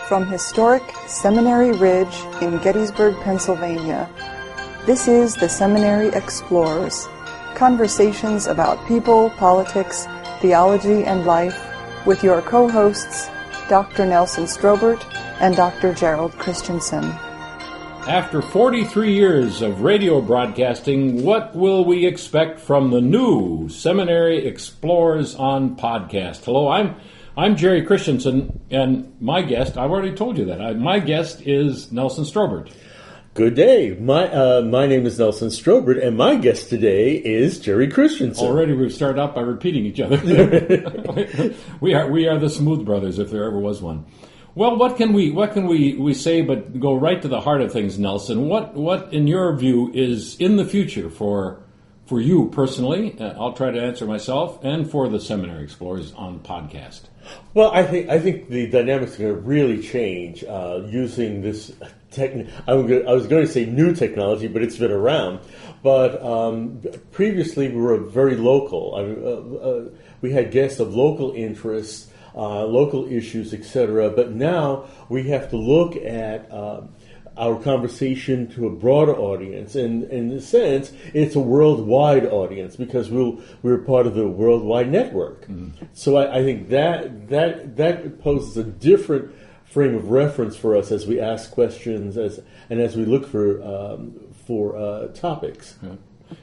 From historic Seminary Ridge in Gettysburg, Pennsylvania, this is the Seminary Explores, conversations about people, politics, theology, and life, with your co-hosts, Dr. Nelson Strobert and Dr. Gerald Christianson. After 43 years of radio broadcasting, what will we expect from the new Seminary Explores on podcast? Hello, I'm Jerry Christianson, and my guest, I've already told you that, my guest is Nelson Strobert. Good day. My name is Nelson Strobert, and my guest today is Jerry Christianson. Already we've started out by repeating each other. we are the Smooth Brothers, if there ever was one. Well, what can we say but go right to the heart of things, Nelson? What in your view is in the future for you personally? I'll try to answer myself, and for the Seminary Explorers on podcast. Well, I think the dynamics are going to really change using this I was going to say new technology, but it's been around. But previously, we were very local. We had guests of local interests, local issues, etc. But now we have to look at our conversation to a broader audience, and in a sense, it's a worldwide audience because we're part of the worldwide network. Mm-hmm. So I think that poses a different frame of reference for us as we ask questions and as we look for topics. Yeah.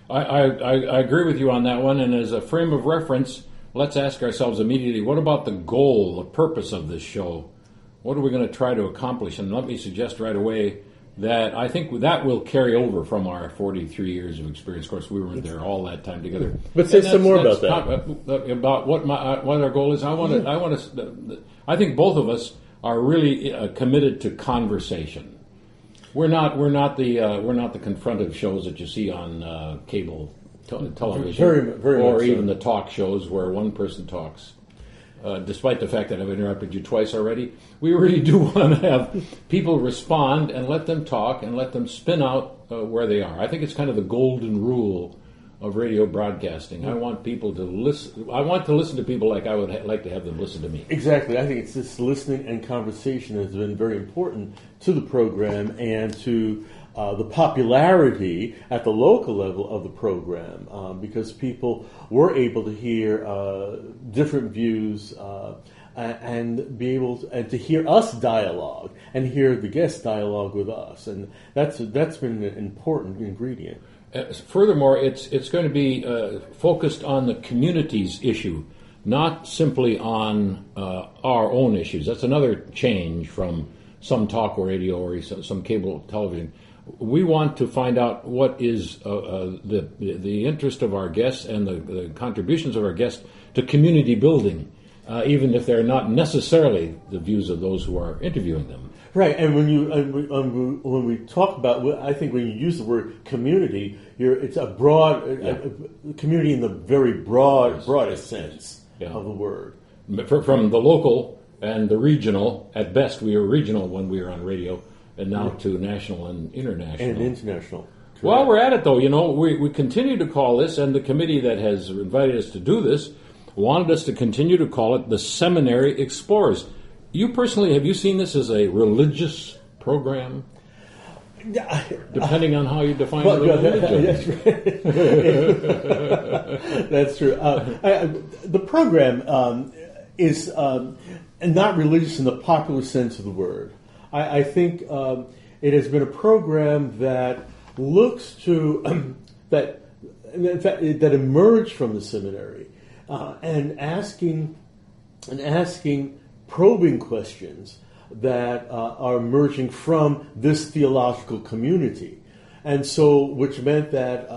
I agree with you on that one, and as a frame of reference, let's ask ourselves immediately, what about the goal, the purpose of this show? What are we going to try to accomplish? And let me suggest right away that I think that will carry over from our 43 years of experience. Of course, we weren't there all that time together. But say some more about that. About what our goal is. I think both of us are really committed to conversation. We're not the confrontive shows that you see on cable television, very or much even so. the talk shows where one person talks. Despite the fact that I've interrupted you twice already, we really do want to have people respond and let them talk and let them spin out where they are. I think it's kind of the golden rule of radio broadcasting. I want people to listen. I want to listen to people like I would like to have them listen to me. Exactly. I think it's this listening and conversation has been very important to the program and to the popularity at the local level of the program, because people were able to hear different views and be able to hear us dialogue and hear the guest dialogue with us, and that's been an important ingredient. Furthermore, it's going to be focused on the community's issue, not simply on our own issues. That's another change from some talk radio or some cable television. We want to find out what is the interest of our guests and the contributions of our guests to community building, even if they're not necessarily the views of those who are interviewing them. Right, and when we talk about, I think when you use the word community, it's a broad community in the very broadest sense of the word. From the local and the regional, at best we were regional when we were on radio, and now to national and international. And international. Correct. While we're at it, though, we continue to call this, and the committee that has invited us to do this wanted us to continue to call it the Seminary Explores. You personally, have you seen this as a religious program? Depending on how you define religion. That's true. The program is not religious in the popular sense of the word. I think it has been a program that looks to that emerged from the seminary and asking probing questions that are emerging from this theological community, and so which meant that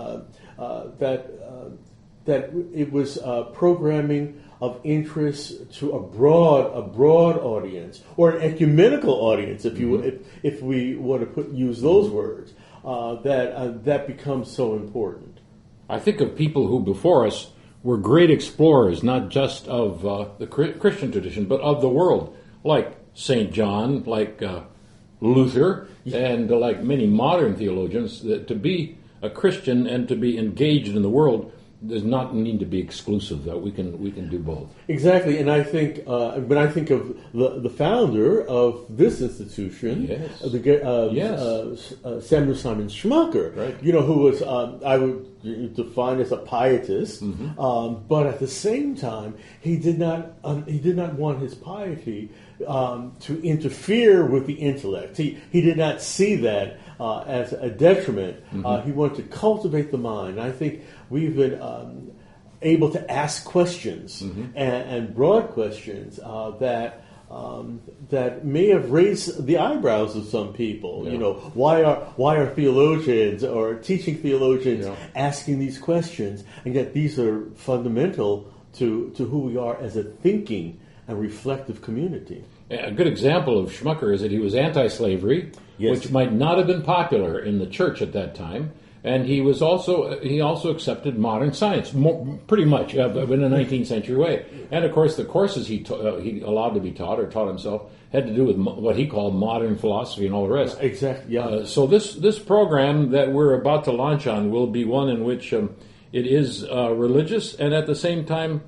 that it was programming of interest to a broad audience, or an ecumenical audience, if we want to use those words, that becomes so important. I think of people who before us were great explorers, not just of the Christian tradition, but of the world, like St. John, like Luther, and like many modern theologians. That to be a Christian and to be engaged in the world does not need to be exclusive. That we can do both. Exactly, and I think when I think of the founder of this institution, Yes. Samuel Simon Schmucker, Right. who was I would define as a pietist, but at the same time he did not want his piety to interfere with the intellect. He did not see that as a detriment. He wanted to cultivate the mind. I think we've been able to ask questions and broad questions that may have raised the eyebrows of some people. Yeah. Why are theologians or teaching theologians Yeah. asking these questions? And yet these are fundamental to who we are as a thinking and reflective community. A good example of Schmucker is that he was anti-slavery, Yes. which might not have been popular in the church at that time, and he also accepted modern science, pretty much in a 19th century way. And of course, the courses he allowed to be taught or taught himself had to do with what he called modern philosophy and all the rest. Exactly. Yeah. So this program that we're about to launch on will be one in which it is religious and at the same time.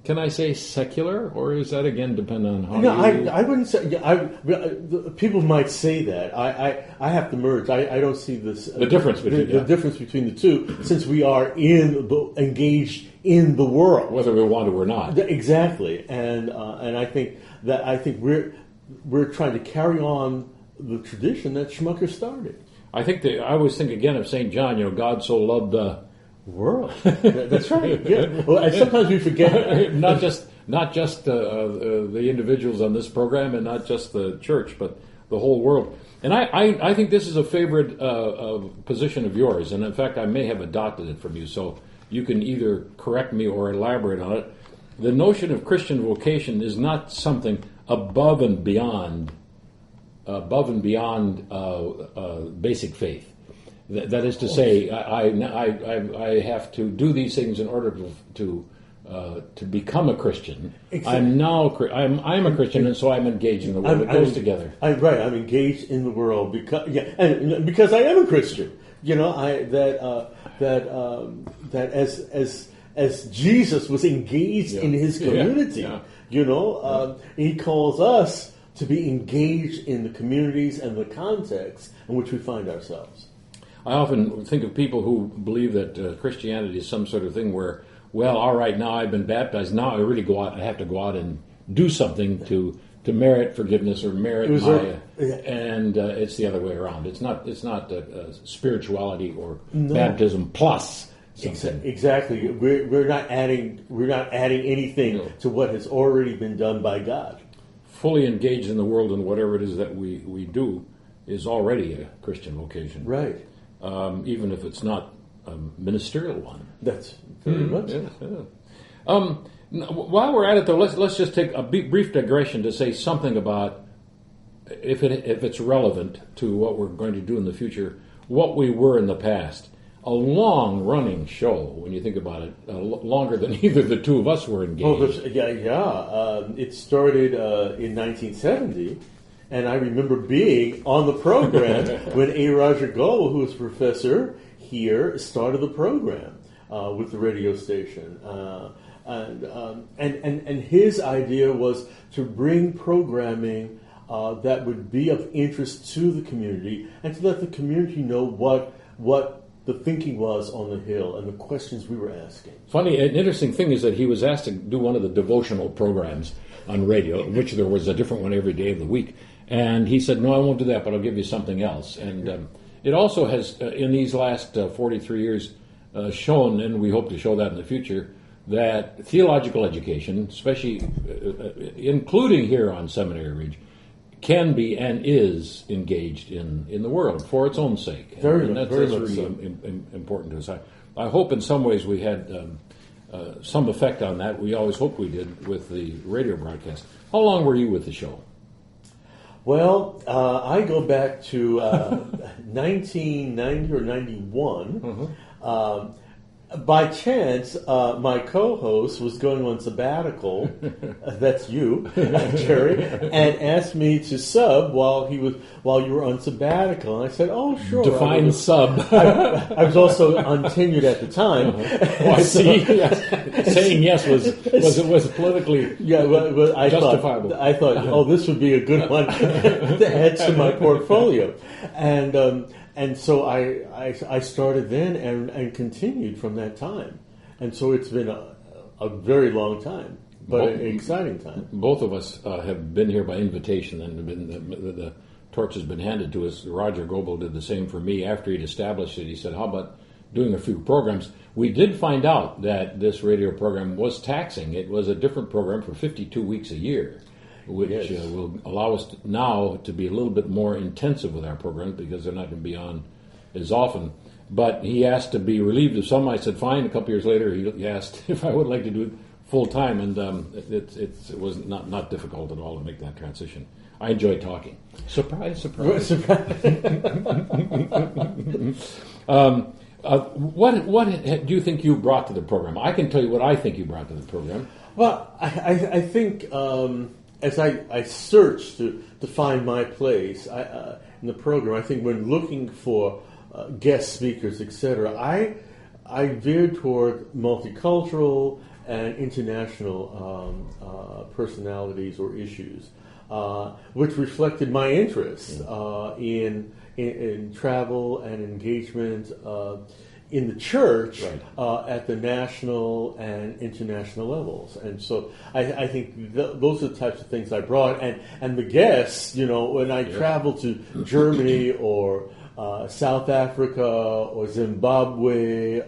Can I say secular, or is that again depend on how? No, you... I wouldn't say. People might say that. I have to merge. I don't see this. The difference between the difference between the two, since we are engaged in the world, whether we want to or not. Exactly, and I think we're trying to carry on the tradition that Schmucker started. I always think again of St. John. God so loved the world. That's right. Yeah. Well, and sometimes we forget not just the individuals on this program and not just the church, but the whole world. And I think this is a favorite position of yours, and in fact, I may have adopted it from you. So you can either correct me or elaborate on it. The notion of Christian vocation is not something above and beyond basic faith. That is to say, I have to do these things in order to become a Christian. Exactly. I'm a Christian, and so I'm engaged in the world. It goes together. I'm engaged in the world because I am a Christian. That as Jesus was engaged in his community. He calls us to be engaged in the communities and the context in which we find ourselves. I often think of people who believe that Christianity is some sort of thing where, well, all right, now I've been baptized, now I really I have to go out and do something to merit forgiveness or merit and it's the other way around. It's not spirituality or baptism plus something. Exactly. We're not adding anything to what has already been done by God. Fully engaged in the world and whatever it is that we do is already a Christian vocation. Right. Even if it's not a ministerial one. That's very much. While we're at it, though, let's just take a brief digression to say something about, if it's relevant to what we're going to do in the future, what we were in the past. A long-running show, when you think about it, longer than either the two of us were engaged. It started in 1970. And I remember being on the program when A. Roger Gold, who was professor here, started the program with the radio station. And his idea was to bring programming that would be of interest to the community and to let the community know what the thinking was on the Hill and the questions we were asking. Funny, an interesting thing is that he was asked to do one of the devotional programs on radio, in which there was a different one every day of the week. And he said, no, I won't do that, but I'll give you something else. And it also has, in these last 43 years, shown, and we hope to show that in the future, that theological education, especially including here on Seminary Ridge, can be and is engaged in the world for its own sake. That's really important to us. I hope in some ways we had some effect on that. We always hope we did with the radio broadcast. How long were you with the show? Well, I go back to 1990 or 91. by chance, my co-host was going on sabbatical. That's you, Jerry, and asked me to sub while you were on sabbatical. And I said, "Oh, sure." Define sub. I was also untenured at the time. Oh, I see. Yes. Saying yes was politically justifiable. I thought, oh, this would be a good one to add to my portfolio, and so I started then and continued from that time, and so it's been a very long time, but an exciting time. Both of us have been here by invitation, and the torch has been handed to us. Roger Goebel did the same for me after he'd established it. He said, "How about doing a few programs?" We did find out that this radio program was taxing. It was a different program for 52 weeks a year, which will allow us now to be a little bit more intensive with our programs because they're not going to be on as often. But he asked to be relieved of some. I said, fine. A couple years later, he asked if I would like to do it full time, and it was not difficult at all to make that transition. I enjoy talking. Surprise, surprise. What do you think you brought to the program? I can tell you what I think you brought to the program. Well, I think as I searched to find my place in the program, I think when looking for guest speakers, etc., I veered toward multicultural and international personalities or issues, which reflected my interest in travel and engagement in the church at the national and international levels. And so I think those are the types of things I brought. And the guests, when I traveled to Germany or South Africa or Zimbabwe,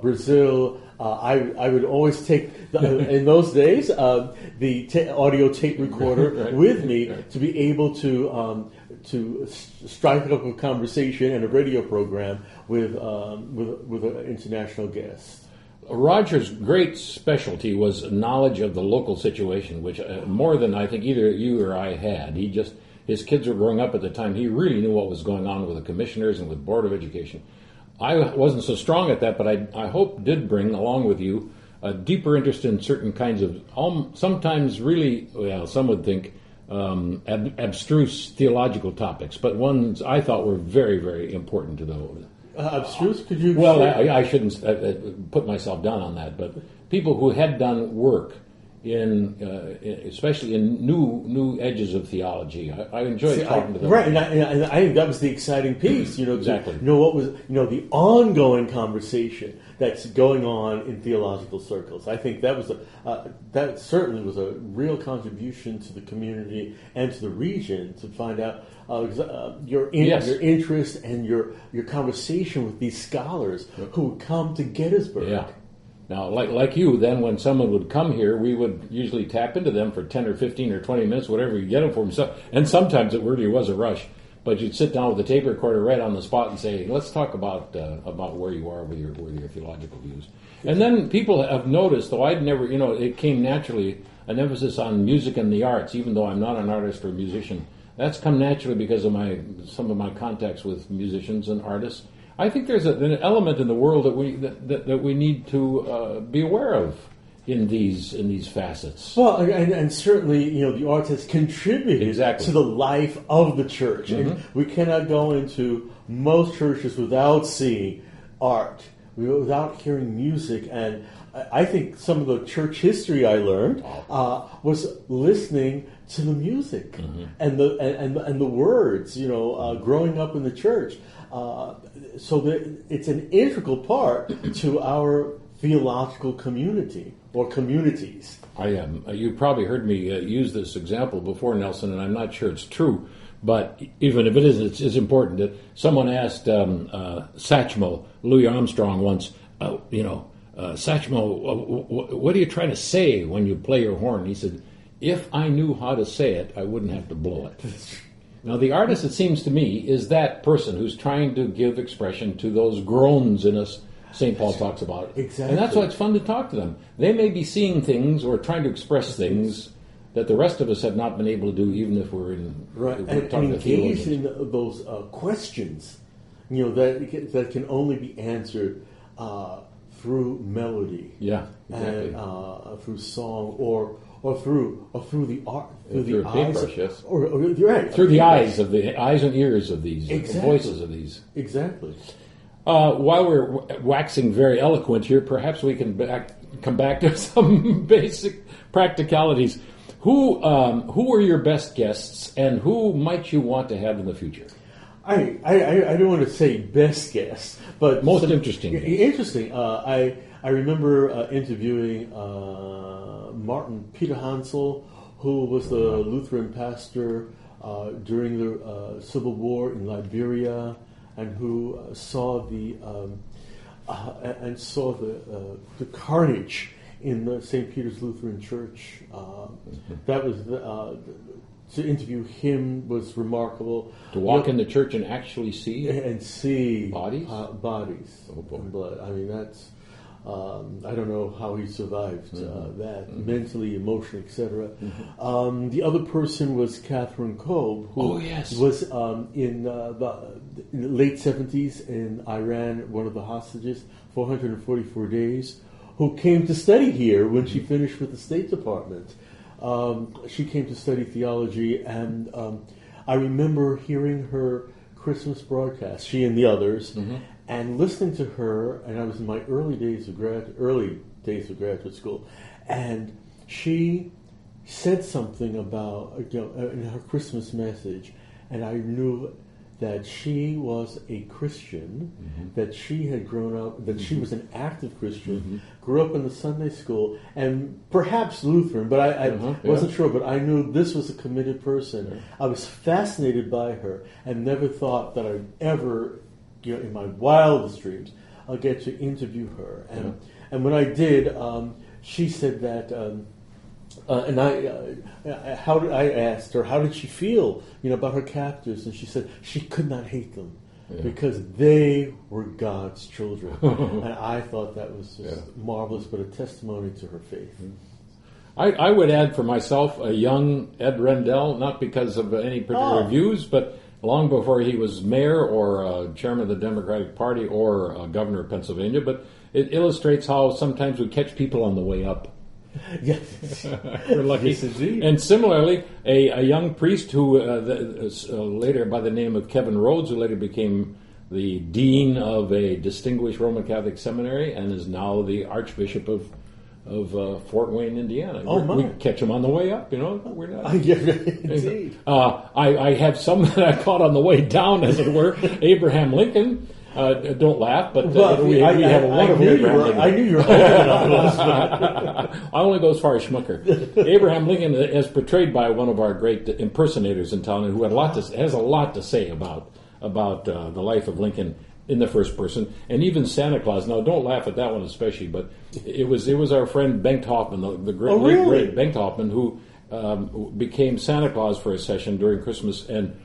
Brazil, I would always take, in those days, the audio tape recorder with me to be able to strike up a conversation and a radio program with an international guest. Roger's great specialty was knowledge of the local situation, which more than I think either you or I had. His kids were growing up at the time. He really knew what was going on with the commissioners and with Board of Education. I wasn't so strong at that, but I hope did bring along with you a deeper interest in certain kinds of, sometimes really, some would think, abstruse theological topics, but ones I thought were very, very important to those. Abstruse? Could you? Well, I shouldn't put myself down on that, but people who had done work especially in new edges of theology. I enjoyed talking to them. Right, and I think that was the exciting piece. Exactly. What was the ongoing conversation that's going on in theological circles. I think that certainly was a real contribution to the community and to the region to find out your interest and your conversation with these scholars who would come to Gettysburg. Yeah. Now, like you, then when someone would come here, we would usually tap into them for 10 or 15 or 20 minutes, whatever you get them for. And sometimes it really was a rush. But you'd sit down with the tape recorder right on the spot and say, let's talk about where you are with your theological views. And then people have noticed, though I'd never, it came naturally, an emphasis on music and the arts, even though I'm not an artist or a musician. That's come naturally because of some of my contacts with musicians and artists. I think there's an element in the world that we need to be aware of in these facets. Well, and certainly the arts has contributed to the life of the church, and we cannot go into most churches without seeing art, without hearing music. And I think some of the church history I learned was listening to the music and the words. Growing up in the church. So that it's an integral part to our theological community or communities. You probably heard me use this example before, Nelson, and I'm not sure it's true, but even if it is, it's important that someone asked Satchmo, Louis Armstrong once, Satchmo, what are you trying to say when you play your horn? He said, if I knew how to say it, I wouldn't have to blow it. Now, the artist, it seems to me, is that person who's trying to give expression to those groans in us St. Paul talks about. Exactly. And that's why it's fun to talk to them. They may be seeing things or trying to express things that the rest of us have not been able to do, even if we're in... Right, and engage in those questions, that can only be answered through melody. Yeah, exactly. And through song, or through the art, through the eyes, paintbrush, yes. or right, through the eyes and ears of these, exactly. The voices of these. Exactly. While we're waxing very eloquent here, perhaps we can come back to some basic practicalities. Who were your best guests, and who might you want to have in the future? I don't want to say best guest, but most interesting. Interesting. I remember interviewing Martin Peter Hansel, who was the Lutheran pastor during the Civil War in Liberia, and who saw the carnage in the St. Peter's Lutheran Church. That was to interview him was remarkable. To walk in the church and actually see bodies, oh boy. And blood. I mean, that's I don't know how he survived that mentally, emotionally, etc. The other person was Catherine Kolb, who was in the late 70s in Iran, one of the hostages, 444 days, who came to study here when she finished with the State Department. She came to study theology, and I remember hearing her Christmas broadcast, she and the others, and listening to her. And I was in my early days of graduate school, and she said something about in her Christmas message, and I knew that she was a Christian, that she had grown up, that she was an active Christian, grew up in the Sunday school, and perhaps Lutheran, but I wasn't sure, but I knew this was a committed person. Yeah. I was fascinated by her and never thought that I'd ever, in my wildest dreams, I'll get to interview her. And when I did, she said that... and I asked her, how did she feel, about her captors? And she said she could not hate them because they were God's children. And I thought that was just marvelous, but a testimony to her faith. I would add for myself a young Ed Rendell, not because of any particular views, but long before he was mayor or chairman of the Democratic Party or governor of Pennsylvania. But it illustrates how sometimes we catch people on the way up. Yes, we're lucky. Yes, indeed. And similarly, a young priest who later, by the name of Kevin Rhodes, who later became the dean of a distinguished Roman Catholic seminary and is now the Archbishop of Fort Wayne, Indiana. We catch him on the way up, We're not. Indeed. I have some that I caught on the way down, as it were. Abraham Lincoln. Don't laugh, but we have a wonderful Abraham Lincoln. I knew you were hoping on those. I only go as far as Schmucker. Abraham Lincoln, as portrayed by one of our great impersonators in town, who has a lot to say about the life of Lincoln in the first person, and even Santa Claus. Now, don't laugh at that one especially, but it was our friend Bengt Hoffman, the great Bengt Hoffman, who became Santa Claus for a session during Christmas and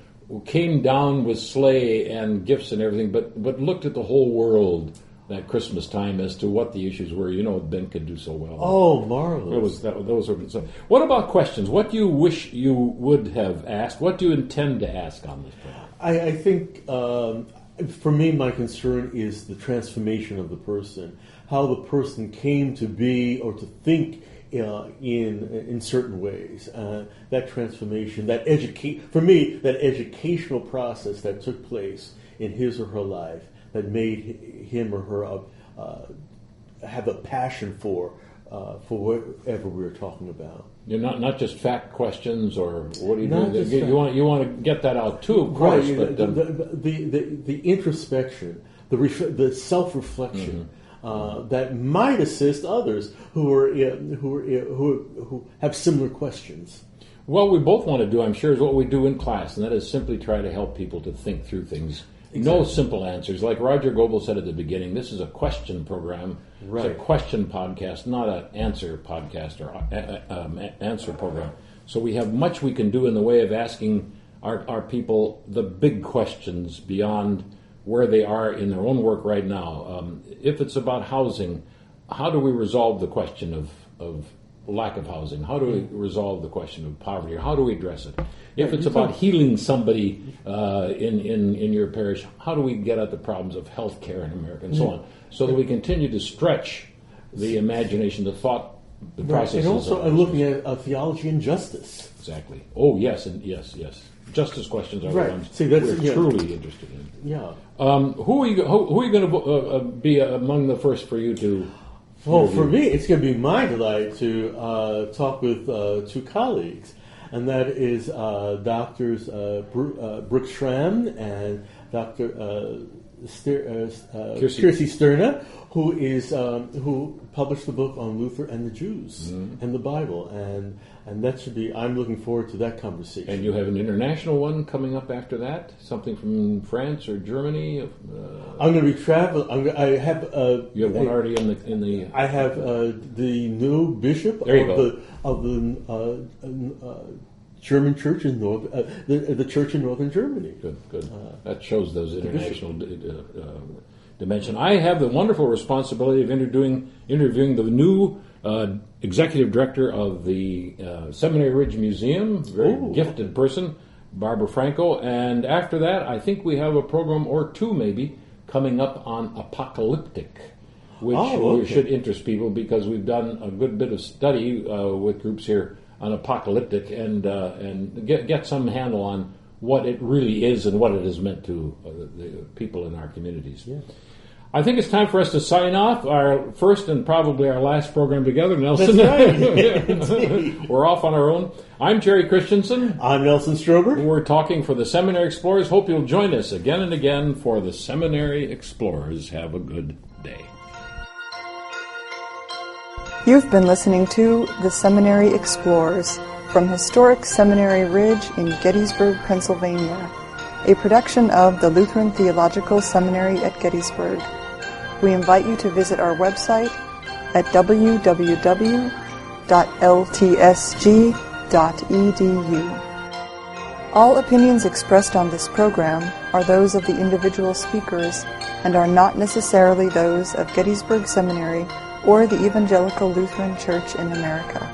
came down with sleigh and gifts and everything, but looked at the whole world that Christmas time as to what the issues were. Ben could do so well. Oh, marvelous! Those were. So, what about questions? What do you wish you would have asked? What do you intend to ask on this program? I think for me, my concern is the transformation of the person, how the person came to be or to think in certain ways. That transformation, that educational process that took place in his or her life that made him or her have a passion for whatever we were talking about. You're not just fact questions or what do you do? You want to get that out too, of course. Right, but the introspection, the self-reflection. That might assist others who have similar questions. What we both want to do, I'm sure, is what we do in class, and that is simply try to help people to think through things. Exactly. No simple answers. Like Roger Goebel said at the beginning, this is a question program. Right. It's a question podcast, not an answer podcast or answer program. So we have much we can do in the way of asking our people the big questions beyond where they are in their own work right now. If it's about housing, how do we resolve the question of lack of housing? How do we resolve the question of poverty? Or how do we address it? If it's about healing somebody in your parish, how do we get at the problems of health care in America and so on, so that we continue to stretch the imagination, the thought, the processes. And also looking at theology and justice. Exactly. Oh, yes, and yes. Justice questions are the ones we're truly interested in. Yeah. Who are you going to be among the first for you to? Well, for me, it's going to be my delight to talk with two colleagues, and that is Doctors Brooke Schramm and Dr. Kirsi Sterna, who published the book on Luther and the Jews and the Bible, and that should be. I'm looking forward to that conversation. And you have an international one coming up after that, something from France or Germany. I'm going to be traveling. I have. You have one already in the. I have the new bishop of the German church in the church in northern Germany. Good. That shows those international dimension. I have the wonderful responsibility of interviewing the new executive director of the Seminary Ridge Museum, very gifted person, Barbara Franco. And after that, I think we have a program or two maybe coming up on apocalyptic, which should interest people because we've done a good bit of study with groups here on apocalyptic and get some handle on what it really is and what it has meant to the people in our communities. Yeah. I think it's time for us to sign off, our first and probably our last program together, Nelson. That's right. We're off on our own. I'm Gerald Christianson. I'm Nelson Strobert. We're talking for the Seminary Explorers. Hope you'll join us again and again for the Seminary Explorers. Have a good day. You've been listening to the Seminary Explores from historic Seminary Ridge in Gettysburg, Pennsylvania, a production of the Lutheran Theological Seminary at Gettysburg. We invite you to visit our website at www.ltsg.edu. All opinions expressed on this program are those of the individual speakers and are not necessarily those of Gettysburg Seminary or the Evangelical Lutheran Church in America.